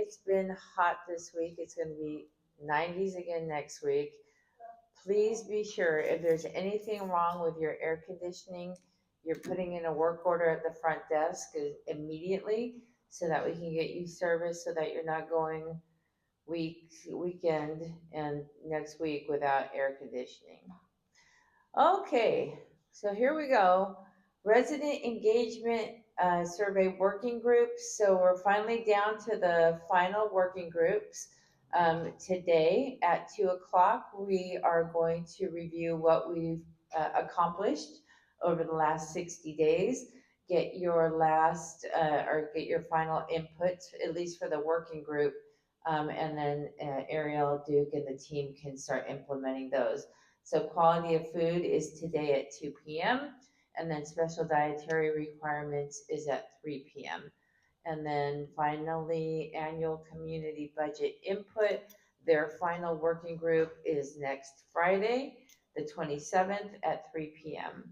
it's been hot this week. It's going to be 90s again next week. Please be sure if there's anything wrong with your air conditioning, you're putting in a work order at the front desk immediately so that we can get you service so that you're not going weekend and next week without air conditioning. Okay, so here we go. Resident engagement survey working groups. So we're finally down to the final working groups. Today at 2 o'clock, we are going to review what we've accomplished over the last 60 days. Get your or get your final input, at least for the working group. And then Ariel, Duke, and the team can start implementing those. So quality of food is today at 2 p.m. And then special dietary requirements is at 3 p.m. And then finally, annual community budget input. Their final working group is next Friday, the 27th at 3 p.m.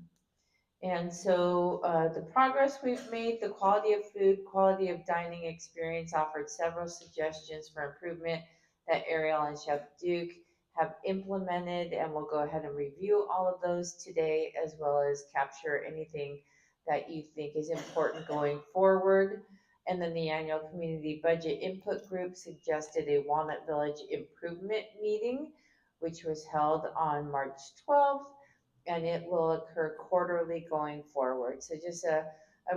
And so the progress we've made, the quality of food, quality of dining experience offered several suggestions for improvement that Ariel and Chef Duke have implemented, and we'll go ahead and review all of those today, as well as capture anything that you think is important going forward. And then the annual community budget input group suggested a Walnut Village improvement meeting, which was held on March 12th, and it will occur quarterly going forward. So just a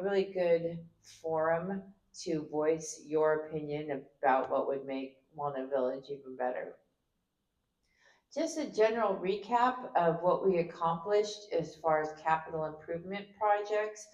really good forum to voice your opinion about what would make Walnut Village even better. Just a general recap of what we accomplished as far as capital improvement projects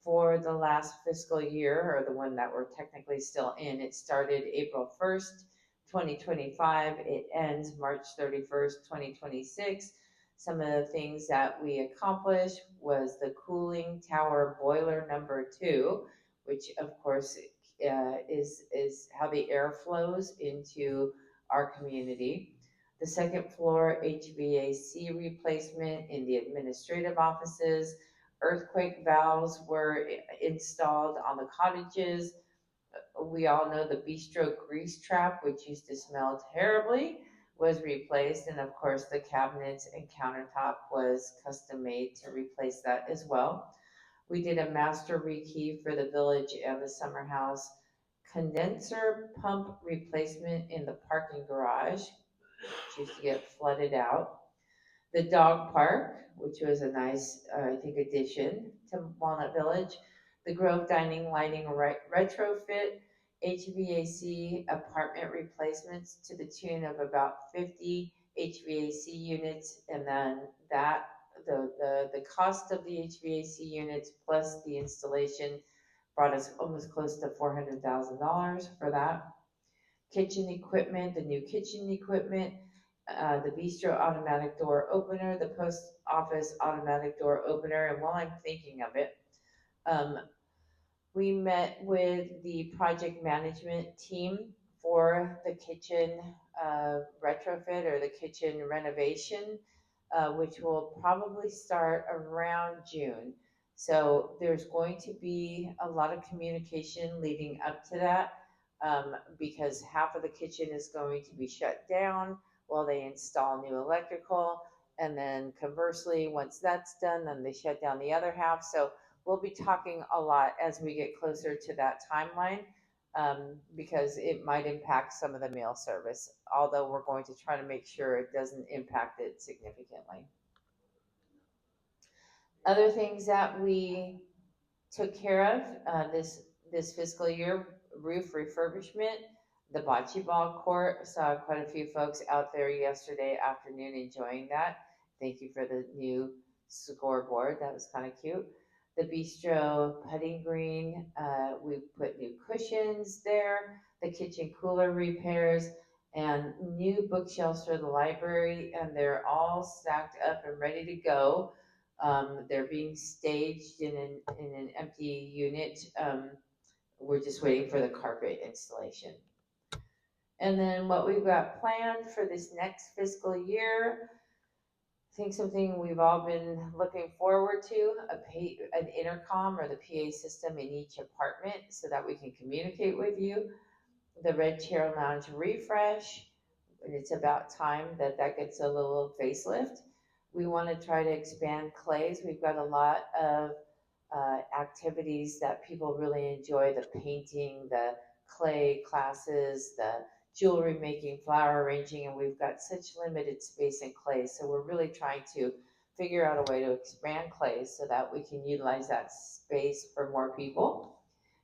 for the last fiscal year, or the one that we're technically still in. It started April 1st, 2025. It ends March 31st, 2026. Some of the things that we accomplished was the cooling tower boiler number 2, which of course is how the air flows into our community. The second floor HVAC replacement in the administrative offices. Earthquake valves were installed on the cottages. We all know the bistro grease trap, which used to smell terribly, was replaced. And of course, the cabinets and countertop was custom made to replace that as well. We did a master rekey for the village and the summer house. Condenser pump replacement in the parking garage, which used to get flooded out. The dog park, which was a nice, I think, addition to Walnut Village. The Grove Dining Lighting retrofit. HVAC apartment replacements to the tune of about 50 HVAC units, and then the cost of the HVAC units plus the installation brought us almost close to $400,000 for that. Kitchen equipment, the new kitchen equipment, the bistro automatic door opener, the post office automatic door opener. And while I'm thinking of it, we met with the project management team for the kitchen retrofit or the kitchen renovation, which will probably start around June. So there's going to be a lot of communication leading up to that, because half of the kitchen is going to be shut down while they install new electrical. And then conversely, once that's done, then they shut down the other half. So we'll be talking a lot as we get closer to that timeline, because it might impact some of the mail service, although we're going to try to make sure it doesn't impact it significantly. Other things that we took care of this fiscal year: roof refurbishment, the bocce ball court. Saw quite a few folks out there yesterday afternoon enjoying that. Thank you for the new scoreboard. That was kind of cute. The bistro putting green. We put new cushions there. The kitchen cooler repairs and new bookshelves for the library, and they're all stacked up and ready to go. They're being staged in an empty unit. We're just waiting for the carpet installation. And then what we've got planned for this next fiscal year, I think something we've all been looking forward to, an intercom or the PA system in each apartment so that we can communicate with you. the Red Chair Lounge refresh. And it's about time that that gets a little facelift. We want to try to expand Clay's. We've got a lot of activities that people really enjoy, the painting, the clay classes, the jewelry making, flower arranging, and we've got such limited space in clay. So we're really trying to figure out a way to expand clay so that we can utilize that space for more people.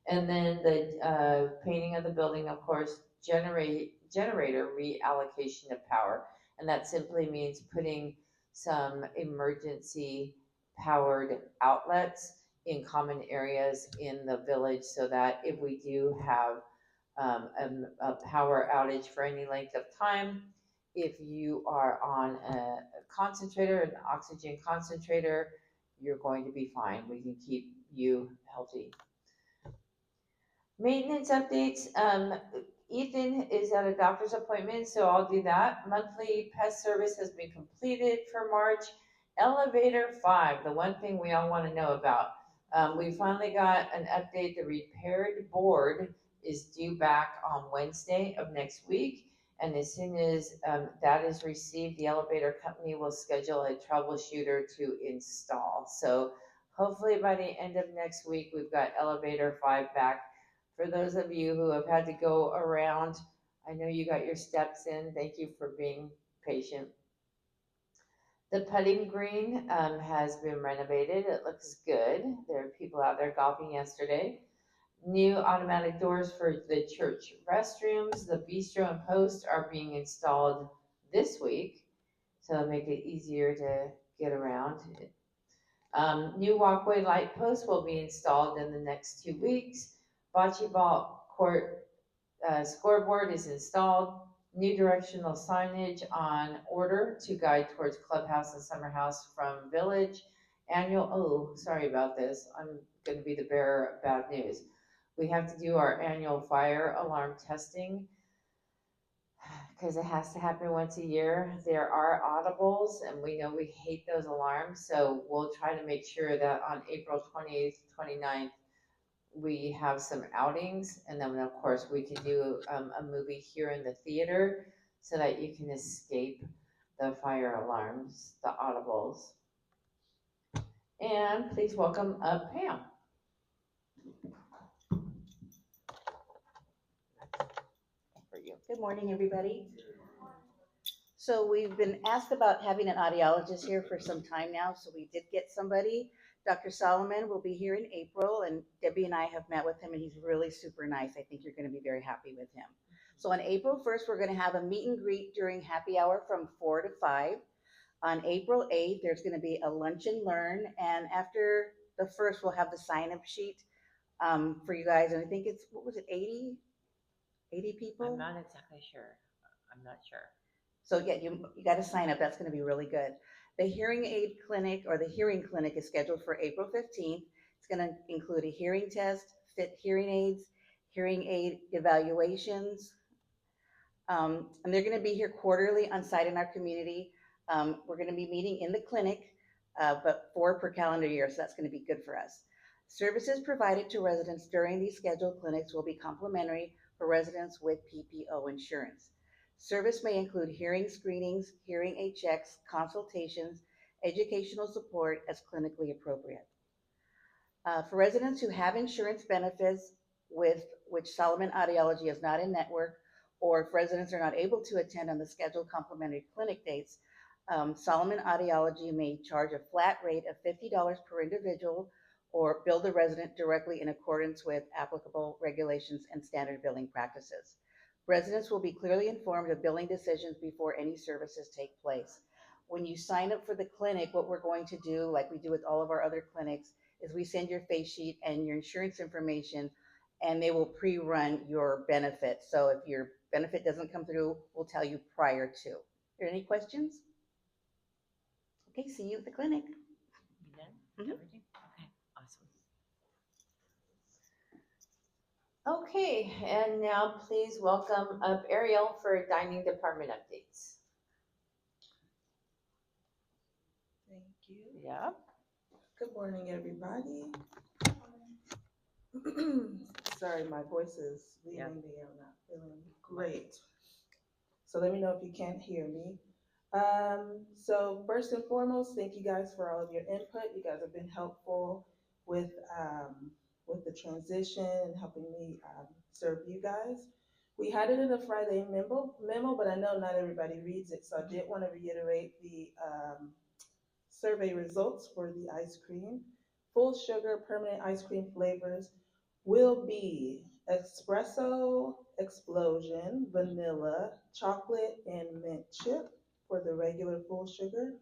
And then the painting of the building, of course, generator reallocation of power. And that simply means putting some emergency powered outlets in common areas in the village so that if we do have a power outage for any length of time, if you are on a concentrator, an oxygen concentrator, you're going to be fine. We can keep you healthy. Maintenance updates, Ethan is at a doctor's appointment, so I'll do that. Monthly pest service has been completed for March. Elevator 5, the one thing we all want to know about. We finally got an update. The repaired board is due back on Wednesday of next week. And as soon as that is received, the elevator company will schedule a troubleshooter to install. So hopefully by the end of next week, we've got elevator 5 back. For those of you who have had to go around, I know you got your steps in. Thank you for being patient. The putting green has been renovated. It looks good. There are people out there golfing yesterday. New automatic doors for the church restrooms. The bistro and post are being installed this week, so it'll make it easier to get around. New walkway light posts will be installed in the next 2 weeks. Bocce ball court scoreboard is installed. New directional signage on order to guide towards clubhouse and summer house from village. Sorry about this. I'm going to be the bearer of bad news. We have to do our annual fire alarm testing because it has to happen once a year. There are audibles, and we know we hate those alarms, so we'll try to make sure that on April 28th, 29th, we have some outings, and then of course we can do a movie here in the theater so that you can escape the fire alarms, the audibles. And please welcome up Pam. For you. Good morning, everybody. So we've been asked about having an audiologist here for some time now, so we did get somebody. Dr. Solomon will be here in April, and Debbie and I have met with him, and he's really super nice. I think you're going to be very happy with him. So on April 1st, we're going to have a meet and greet during happy hour from 4 to 5. On April 8th, there's going to be a lunch and learn, and after the 1st, we'll have the sign-up sheet for you guys, and I think it's, what was it, 80 people? I'm not exactly sure. I'm not sure. So yeah, you got to sign up. That's going to be really good. The hearing aid clinic, or the hearing clinic, is scheduled for April 15th. It's going to include a hearing test, fit hearing aids, hearing aid evaluations. And they're going to be here quarterly on site in our community. We're going to be meeting in the clinic, but 4 per calendar year, so that's going to be good for us. Services provided to residents during these scheduled clinics will be complimentary for residents with PPO insurance. Service may include hearing screenings, hearing aid checks, consultations, educational support as clinically appropriate. For residents who have insurance benefits with which Solomon Audiology is not in network, or if residents are not able to attend on the scheduled complimentary clinic dates, Solomon Audiology may charge a flat rate of $50 per individual or bill the resident directly in accordance with applicable regulations and standard billing practices. Residents will be clearly informed of billing decisions before any services take place. When you sign up for the clinic, what we're going to do, like we do with all of our other clinics, is we send your face sheet and your insurance information, and they will pre-run your benefit. So if your benefit doesn't come through, we'll tell you prior to. Are there any questions? Okay, see you at the clinic. You done? Mhm. Everything? Okay, awesome. Okay, and now please welcome up Ariel for dining department updates. Thank you. Yeah. Good morning, everybody. Sorry, my voice is Yeah. leaving me. I'm not feeling great. So let me know if you can't hear me. So first and foremost, thank you guys for all of your input. You guys have been helpful with with the transition and helping me serve you guys. We had it in a Friday memo, but I know not everybody reads it, so I did want to reiterate the survey results for the ice cream. Full sugar permanent ice cream flavors will be espresso explosion, vanilla, chocolate, and mint chip for the regular full sugar.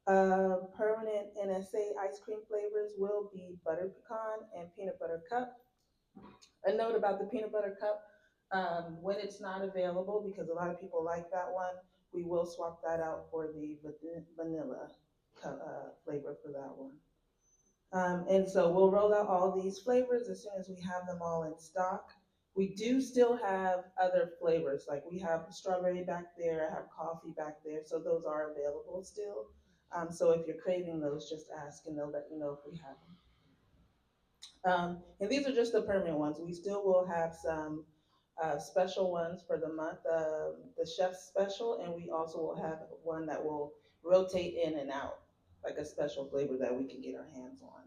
Permanent NSA ice cream flavors will be butter pecan and peanut butter cup. A note about the peanut butter cup, when it's not available, because a lot of people like that one, we will swap that out for the vanilla flavor for that one. And so we'll roll out all these flavors as soon as we have them all in stock. We do still have other flavors, like we have strawberry back there, I have coffee back there, so those are available still. So if you're craving those, just ask and they'll let you know if we have them. And these are just the permanent ones. We still will have some special ones for the month, the chef's special, and we also will have one that will rotate in and out, like a special flavor that we can get our hands on.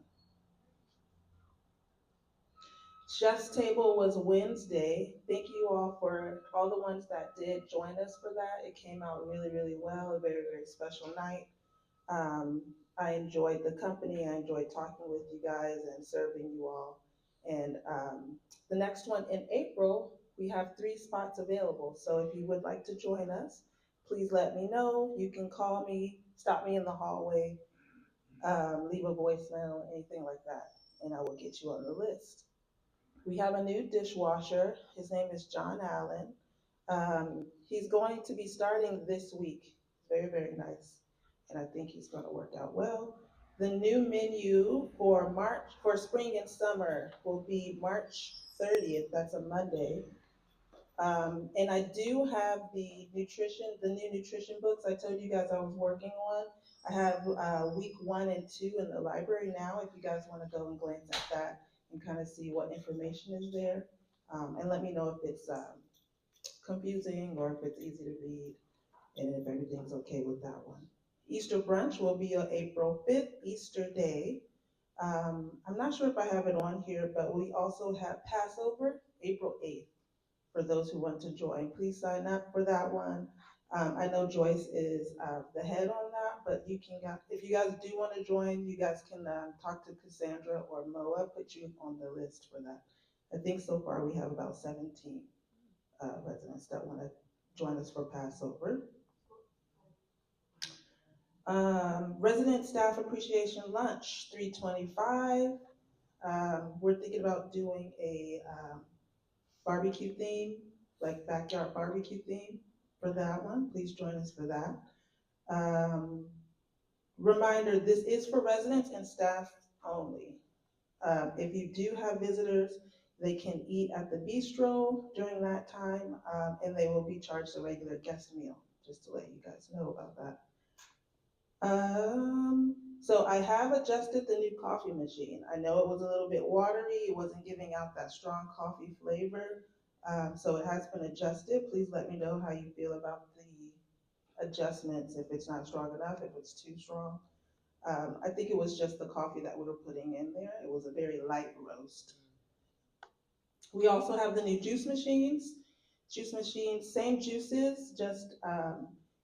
Chef's Table was Wednesday. Thank you all for all the ones that did join us for that. It came out really, really well. A very, very special night. Um, I enjoyed the company. I enjoyed talking with you guys and serving you all. And the next one in April, we have 3 spots available. So if you would like to join us, please let me know. You can call me, stop me in the hallway, leave a voicemail, anything like that, and I will get you on the list. We have a new dishwasher. His name is John Allen. He's going to be starting this week. Very, very nice. And I think he's going to work out well. The new menu for spring and summer will be March 30th. That's a Monday. And I do have the new nutrition books I told you guys I was working on. I have week 1 and 2 in the library now, if you guys want to go and glance at that and kind of see what information is there. And let me know if it's confusing or if it's easy to read and if everything's okay with that one. Easter brunch will be on April 5th, Easter Day. I'm not sure if I have it on here, but we also have Passover, April 8th, for those who want to join. Please sign up for that one. I know Joyce is the head on that, but if you guys do want to join, you guys can talk to Cassandra or Moa, put you on the list for that. I think so far we have about 17 residents that want to join us for Passover. Resident Staff Appreciation Lunch, 325. We're thinking about doing a barbecue theme, like backyard barbecue theme for that one. Please join us for that. Reminder, this is for residents and staff only. If you do have visitors, they can eat at the bistro during that time, and they will be charged a regular guest meal, just to let you guys know about that. So I have adjusted the new coffee machine. I know it was a little bit watery. It wasn't giving out that strong coffee flavor. So it has been adjusted. Please let me know how you feel about the adjustments, if it's not strong enough, if it's too strong. I think it was just the coffee that we were putting in there. It was a very light roast. We also have the new juice machines. Juice machines, same juices, just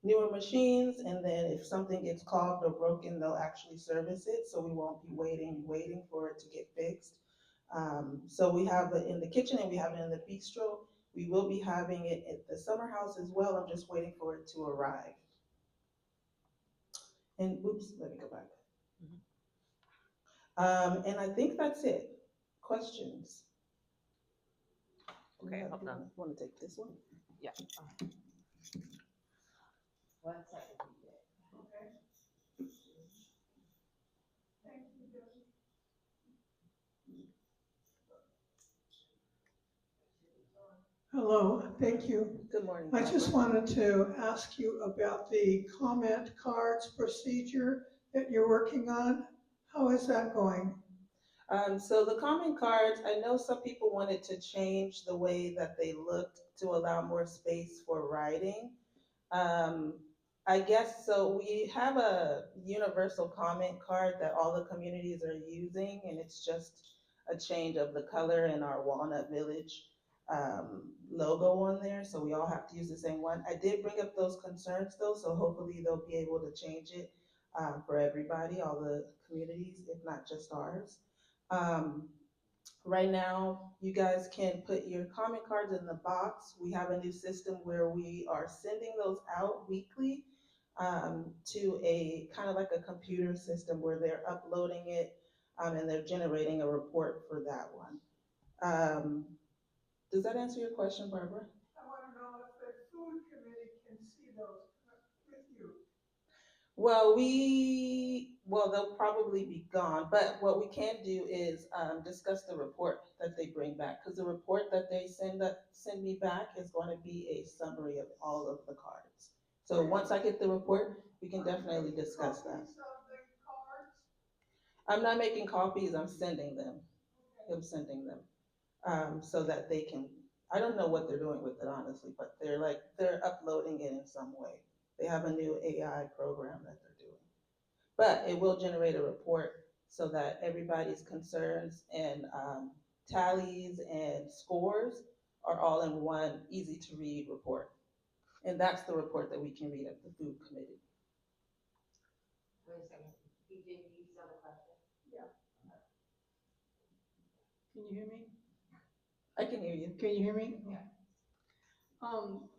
newer machines, and then if something gets clogged or broken, they'll actually service it, so we won't be waiting for it to get fixed. So we have it in the kitchen and we have it in the bistro. We will be having it at the summer house as well. I'm just waiting for it to arrive. And oops, let me go back. And I think that's it. Questions? Okay, hold on. Want to take this one? Yeah. 1 second. Hello, thank you. Good morning. I just Barbara. wanted to ask you about the comment cards procedure that you're working on. How is that going? So the comment cards, I know some people wanted to change the way that they looked to allow more space for writing. Um, I guess so. We have a universal comment card that all the communities are using, and it's just a change of the color in our Walnut Village logo on there. So we all have to use the same one. I did bring up those concerns though, so hopefully they'll be able to change it for everybody, all the communities, if not just ours. Um, Right now, you guys can put your comment cards in the box. We have a new system where we are sending those out weekly to a kind of like a computer system where they're uploading it and they're generating a report for that one. Does that answer your question, Barbara? I want to know if the food committee can see those with you. Well, they'll probably be gone, but what we can do is discuss the report that they bring back, because the report that they send me back is going to be a summary of all of the cards. So once I get the report, we can definitely discuss that. Copies of the cards? I'm not making copies, I'm sending them. I'm sending them so that they can, I don't know what they're doing with it, honestly, but they're uploading it in some way. They have a new AI program that they're doing. But it will generate a report so that everybody's concerns and tallies and scores are all in one easy to read report. And that's the report that we can read at the food committee. Wait a second. BJ, you still have a question? Can you hear me? I can hear you. Can you hear me? Yeah.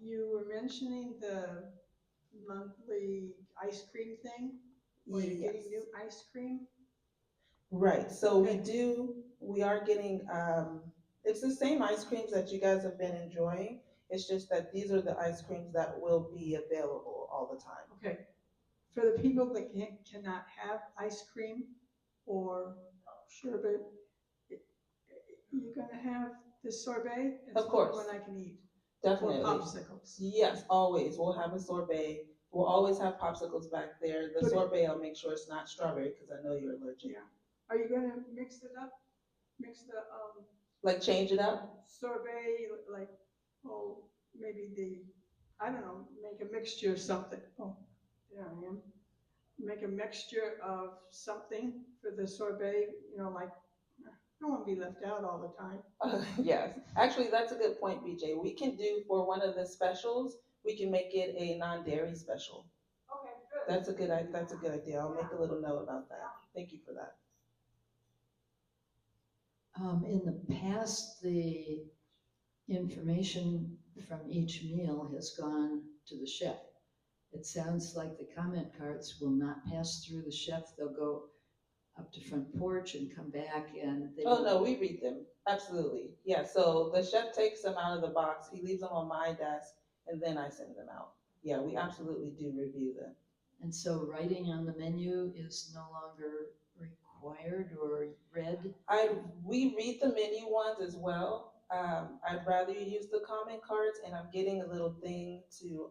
You were mentioning the monthly ice cream thing, where you're getting Yes. new ice cream? Right, so Okay. we are getting, it's the same ice creams that you guys have been enjoying. It's just that these are the ice creams that will be available all the time. Okay. For the people that cannot have ice cream or sherbet, you're gonna have the sorbet? It's Of course. the one I can eat. Or Definitely. popsicles. Yes, always. We'll have a sorbet. We'll always have popsicles back there. The But it- sorbet, I'll make sure it's not strawberry because I know you're allergic. Yeah. Are you gonna mix it up? Mix the, Like change it up? sorbet, like, oh, maybe I don't know, make a mixture of something. Oh, there I am. Make a mixture of something for the sorbet, like, I don't want to be left out all the time. Yes. Actually, that's a good point, BJ. We can do for one of the specials, we can make it a non-dairy special. Okay, good. That's a good idea. I'll make a little note about that. Thank you for that. In the past, the information from each meal has gone to the chef. It sounds like the comment cards will not pass through the chef. They'll go up to front porch and come back and they Oh, will. no, we read them. Absolutely. Yeah, so the chef takes them out of the box. He leaves them on my desk and then I send them out. Yeah, we absolutely do review them. And so writing on the menu is no longer required or read? We read the menu ones as well. I'd rather you use the comment cards, and I'm getting a little thing to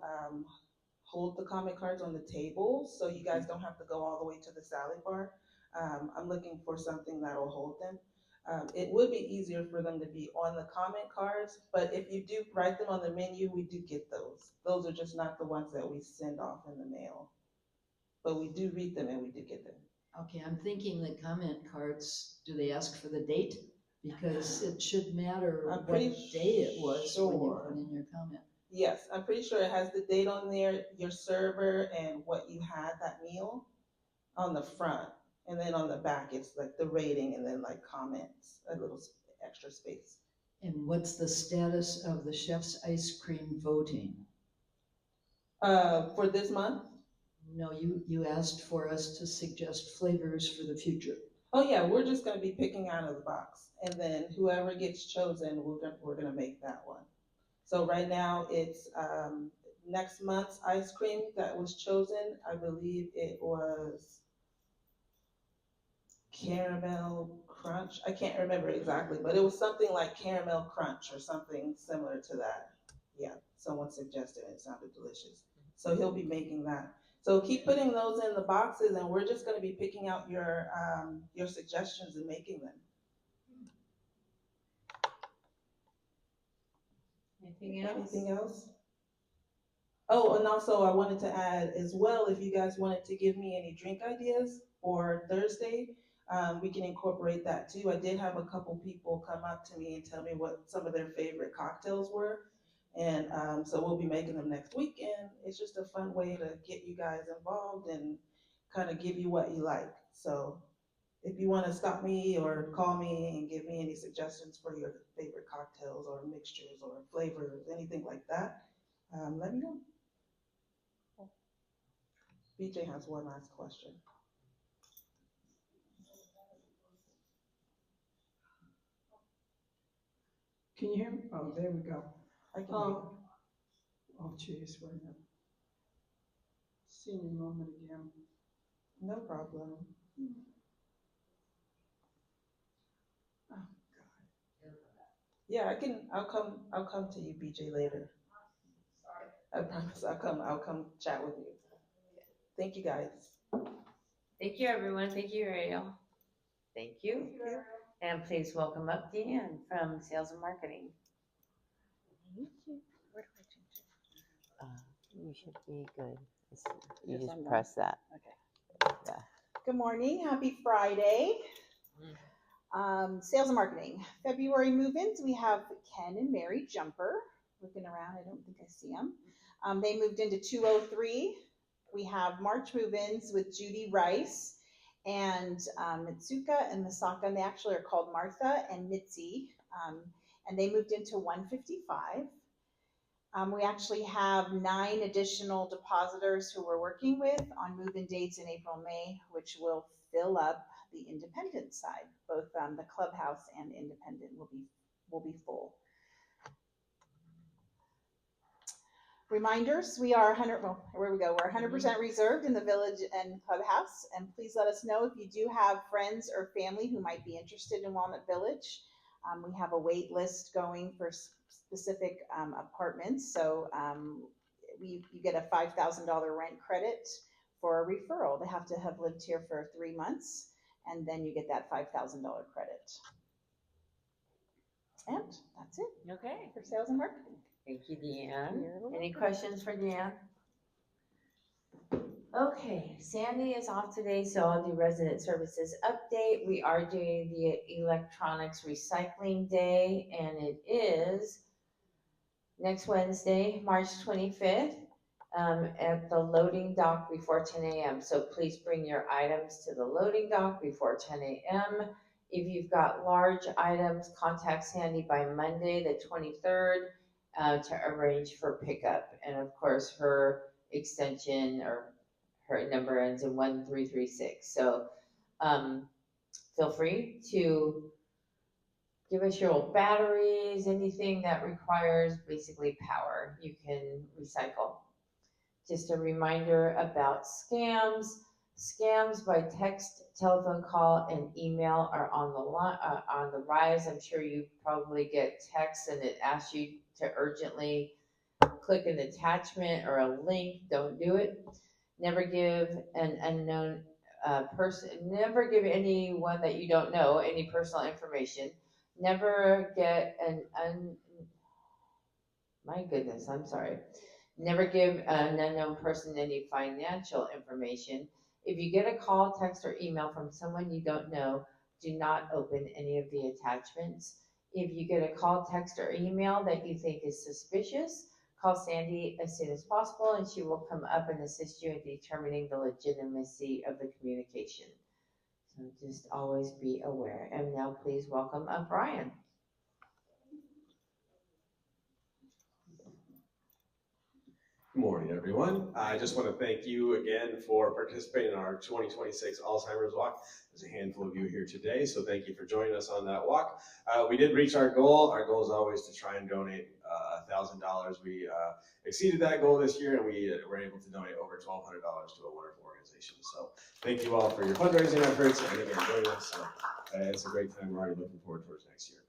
hold the comment cards on the table, so you guys don't have to go all the way to the salad bar. I'm looking for something that will hold them. It would be easier for them to be on the comment cards, but if you do write them on the menu, we do get those. Those are just not the ones that we send off in the mail. But we do read them and we do get them. Okay, I'm thinking the comment cards, do they ask for the date? Because it should matter I'm what pretty day it was when you sure. put in your comment. Yes, I'm pretty sure it has the date on there, your server, and what you had that meal on the front. And then on the back, it's like the rating and then like comments, a little extra space. And what's the status of the chef's ice cream voting? For this month? No, you asked for us to suggest flavors for the future. Oh yeah, we're just gonna be picking out of the box. And then whoever gets chosen, we're gonna make that one. So right now, it's next month's ice cream that was chosen. I believe it was caramel crunch. I can't remember exactly, but it was something like caramel crunch or something similar to that. Yeah, someone suggested it. It sounded delicious. So he'll be making that. So keep putting those in the boxes, and we're just going to be picking out your suggestions and making them. Anything else? Anything else? Oh, and also I wanted to add as well, if you guys wanted to give me any drink ideas for Thursday, we can incorporate that too. I did have a couple people come up to me and tell me what some of their favorite cocktails were. And so we'll be making them next week, and it's just a fun way to get you guys involved and kind of give you what you like. So if you want to stop me or call me and give me any suggestions for your favorite cocktails or mixtures or flavors, anything like that, let me know. BJ has one last question. Can you hear me? Oh, there we go. I can hear you. Oh, geez, wait a minute. Senior moment again. No problem. Oh, Yeah, I'll come to you, BJ, later. I promise I'll come chat with you. Thank you guys. Thank you, everyone. Thank you, Ariel. Thank you. And please welcome up Deanne from Sales and Marketing. Where do I change it? You should be good. You Yes, just I'm done. press that. Okay. Yeah. Good morning, happy Friday. Sales and marketing. February move-ins, we have Ken and Mary Jumper. Looking around, I don't think I see them. They moved into 203. We have March move-ins with Judy Rice and Mitsuka and Misaka, and they actually are called Martha and Mitzi, and they moved into 155. We actually have 9 additional depositors who we're working with on move-in dates in April, May, which will fill up the independent side. Both the clubhouse and independent will be full. Reminders, we are 100, well, here we go. We're 100% reserved in the village and clubhouse. And please let us know if you do have friends or family who might be interested in Walnut Village. We have a wait list going for specific apartments. So you get a $5,000 rent credit for a referral. They have to have lived here for 3 months, and then you get that $5,000 credit. And that's it Okay. for sales and marketing. Thank you, Deanne. You're Any welcome. questions for Deanne? Okay, Sandy is off today, so I'll do resident services update. We are doing the electronics recycling day, and it is next Wednesday, March 25th, at the loading dock before 10 a.m. So please bring your items to the loading dock before 10 a.m. If you've got large items, contact Sandy by Monday, the 23rd, to arrange for pickup. And of course, her extension or her number ends in 1336. So feel free to give us your old batteries, anything that requires basically power, you can recycle. Just a reminder about scams. Scams by text, telephone call, and email are on the rise. I'm sure you probably get texts and it asks you to urgently click an attachment or a link. Don't do it. Never give an unknown person, never give anyone that you don't know any personal information. Never get my goodness, I'm sorry. Never give an unknown person any financial information. If you get a call, text, or email from someone you don't know, do not open any of the attachments. If you get a call, text, or email that you think is suspicious, call Sandy as soon as possible and she will come up and assist you in determining the legitimacy of the communication. So just always be aware. And now please welcome up Brian. Good morning, everyone. I just want to thank you again for participating in our 2026 Alzheimer's Walk. There's a handful of you here today, so thank you for joining us on that walk. We did reach our goal. Our goal is always to try and donate $1,000. We exceeded that goal this year, and we were able to donate over $1,200 to a wonderful organization. So thank you all for your fundraising efforts, and again, joining us. It's a great time. We're already looking forward towards next year.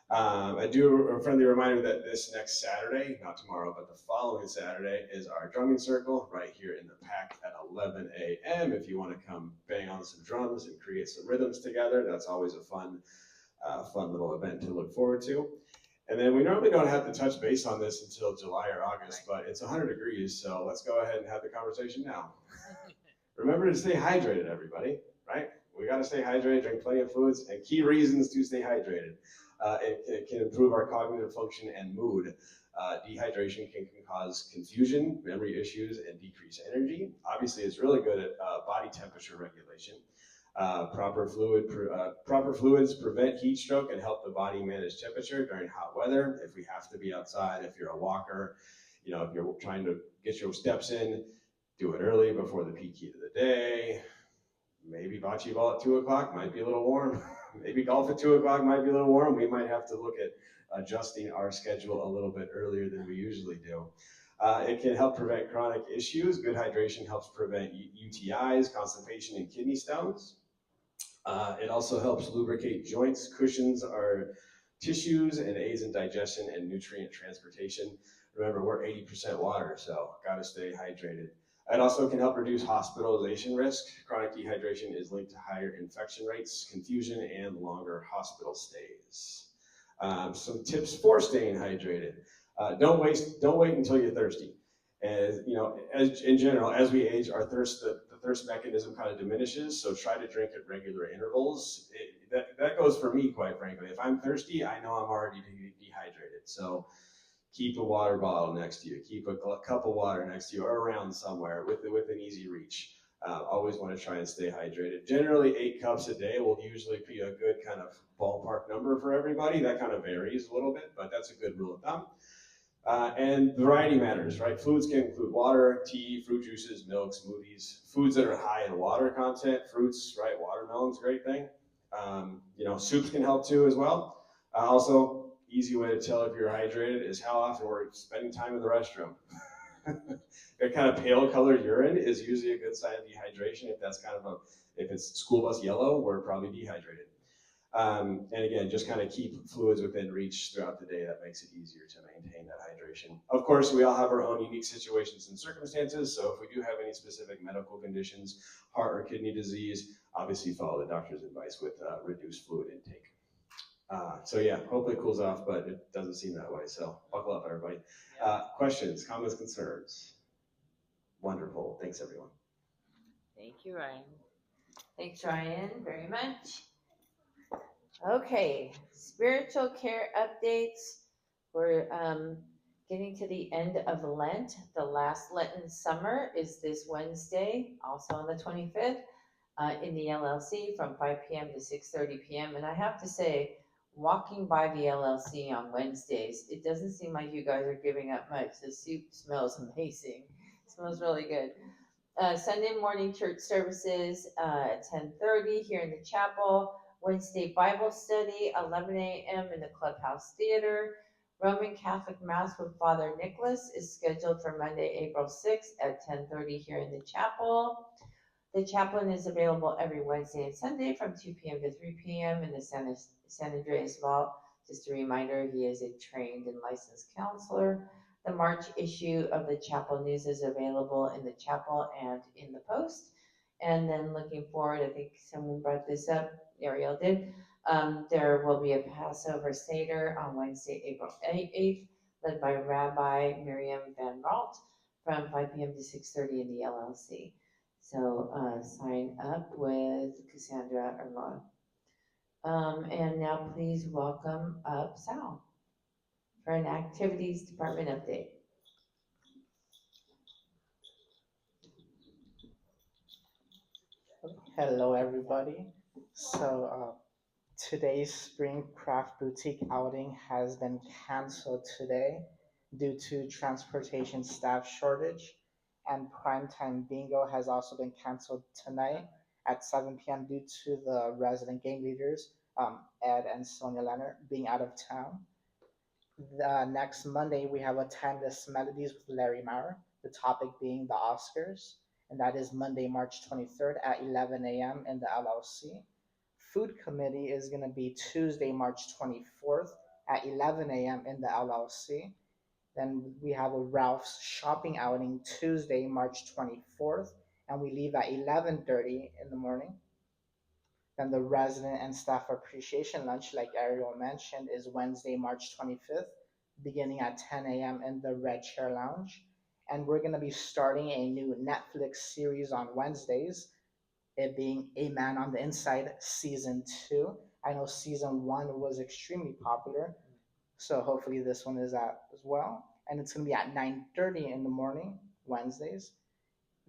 I do a friendly reminder that this next Saturday, not tomorrow, but the following Saturday, is our drumming circle right here in the PAC at 11 a.m. If you want to come bang on some drums and create some rhythms together, that's always a fun little event to look forward to. And then we normally don't have to touch base on this until July or August, but it's 100 degrees, so let's go ahead and have the conversation now. Remember to stay hydrated, everybody, right? We got to stay hydrated, drink plenty of fluids, and key reasons to stay hydrated. It can improve our cognitive function and mood. Dehydration can cause confusion, memory issues, and decrease energy. Obviously, it's really good at body temperature regulation. Proper fluids prevent heat stroke and help the body manage temperature during hot weather. If we have to be outside, if you're a walker, if you're trying to get your steps in, do it early before the peak heat of the day. Maybe bocce ball at 2 o'clock might be a little warm. Maybe golf at 2 o'clock might be a little warm. We might have to look at adjusting our schedule a little bit earlier than we usually do. It can help prevent chronic issues. Good hydration helps prevent UTIs, constipation, and kidney stones. It also helps lubricate joints, cushions our tissues, and aids in digestion and nutrient transportation. Remember, we're 80% water, so gotta stay hydrated. It also can help reduce hospitalization risk. Chronic dehydration is linked to higher infection rates, confusion, and longer hospital stays. Some tips for staying hydrated. Don't wait until you're thirsty. And as in general, as we age, the thirst mechanism kind of diminishes. So try to drink at regular intervals. That goes for me, quite frankly. If I'm thirsty, I know I'm already dehydrated. So keep a water bottle next to you. Keep a cup of water next to you or around somewhere with an easy reach. Always want to try and stay hydrated. Generally, 8 cups a day will usually be a good kind of ballpark number for everybody. That kind of varies a little bit, but that's a good rule of thumb. And variety matters, right? Fluids can include water, tea, fruit juices, milk, smoothies, foods that are high in water content, fruits, right? Watermelon's a great thing. Soups can help too as well. Also, easy way to tell if you're hydrated is how often we're spending time in the restroom. That kind of pale colored urine is usually a good sign of dehydration. If it's school bus yellow, we're probably dehydrated. And again, just kind of keep fluids within reach throughout the day. That makes it easier to maintain that hydration. Of course, we all have our own unique situations and circumstances. So if we do have any specific medical conditions, heart or kidney disease, obviously follow the doctor's advice with reduced fluid intake. So yeah, hopefully it cools off, but it doesn't seem that way. So buckle up, everybody. Questions, comments, concerns? Wonderful. Thanks, everyone. Thank you, Ryan. Thanks, Ryan, very much. Okay, spiritual care updates. We're getting to the end of Lent. The last Lenten summer is this Wednesday, also on the 25th, in the LLC from 5 p.m. to 6:30 p.m. And I have to say, walking by the LLC on Wednesdays, it doesn't seem like you guys are giving up much. The soup smells amazing. It smells really good. Sunday morning church services at 10:30 here in the chapel. Wednesday Bible study, 11 a.m. in the Clubhouse Theater. Roman Catholic Mass with Father Nicholas is scheduled for Monday, April 6th at 10:30 here in the chapel. The chaplain is available every Wednesday and Sunday from 2 p.m. to 3 p.m. in the San Andreas Vault. Just a reminder, he is a trained and licensed counselor. The March issue of the Chapel News is available in the chapel and in the Post. And then looking forward, I think someone brought this up, Ariel did. There will be a Passover Seder on Wednesday, April 8th, led by Rabbi Miriam Van Ralt from 5 p.m. to 6:30 in the LLC. So sign up with Cassandra Armand. And now please welcome up Sal for an activities department update. Hello, everybody. So today's Spring Craft Boutique outing has been canceled today due to transportation staff shortage, and Primetime Bingo has also been canceled tonight at 7 p.m. due to the resident game leaders, Ed and Sonia Leonard, being out of town. The next Monday, we have a Timeless Melodies with Larry Maurer, the topic being the Oscars, and that is Monday, March 23rd at 11 a.m. in the LLC. Food Committee is going to be Tuesday, March 24th at 11 a.m. in the LLC. Then we have a Ralph's shopping outing Tuesday, March 24th, and we leave at 11:30 in the morning. Then the resident and staff appreciation lunch, like Ariel mentioned, is Wednesday, March 25th, beginning at 10 a.m. in the Red Chair Lounge. And we're going to be starting a new Netflix series on Wednesdays, it being A Man on the Inside Season 2. I know Season 1 was extremely popular, so hopefully this one is at as well. And it's going to be at 9:30 in the morning, Wednesdays.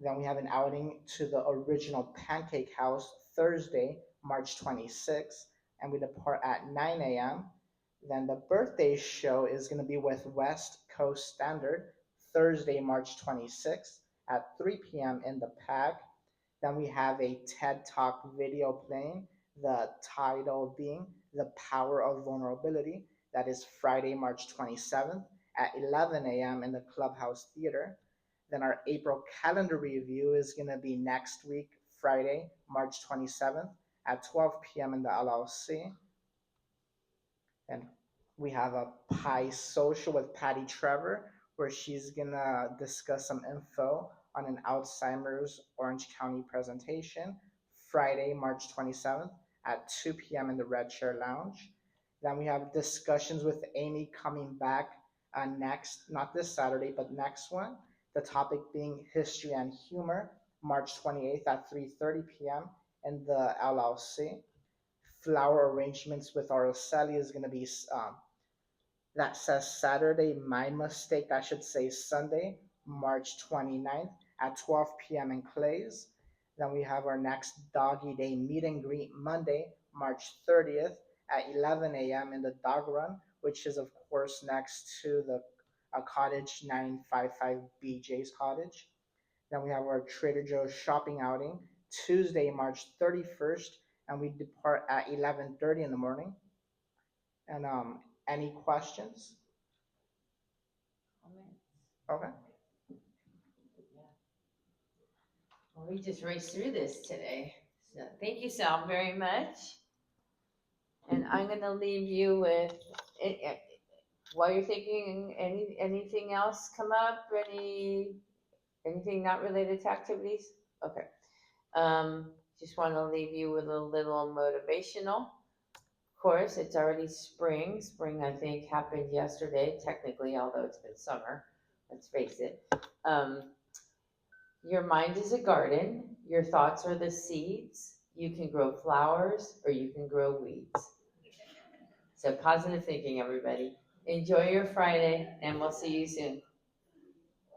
Then we have an outing to the original Pancake House Thursday, March 26th, and we depart at 9 a.m. Then the birthday show is going to be with West Coast Standard Thursday, March 26th at 3 p.m. in the PAG. Then we have a TED Talk video playing, the title being The Power of Vulnerability. That is Friday, March 27th at 11 a.m. in the Clubhouse Theater. Then our April calendar review is going to be next week, Friday, March 27th at 12 p.m. in the LLC. And we have a pie social with Patty Trevor, where she's going to discuss some info on an Alzheimer's Orange County presentation, Friday, March 27th at 2 p.m. in the Red Chair Lounge. Then we have discussions with Amy coming back next, not this Saturday, but next one. The topic being history and humor, March 28th at 3:30 p.m. in the LLC. Flower arrangements with Araceli is going to be, that says Saturday, my mistake, that should say Sunday, March 29th at 12 p.m. in Clay's. Then we have our next Doggy Day meet and greet Monday, March 30th at 11 a.m. in the Dog Run, which is of course next to the cottage 955 BJ's Cottage. Then we have our Trader Joe's shopping outing Tuesday, March 31st, and we depart at 11:30 in the morning. And any questions? Okay. Well, we just raced through this today. So thank you, Sal, very much. And I'm going to leave you with, while you're thinking, anything else come up? Anything not related to activities? Okay. Just want to leave you with a little motivational. Of course, it's already spring. Spring, I think, happened yesterday, technically, although it's been summer. Let's face it. Your mind is a garden. Your thoughts are the seeds. You can grow flowers or you can grow weeds. So positive thinking, everybody. Enjoy your Friday, and we'll see you soon.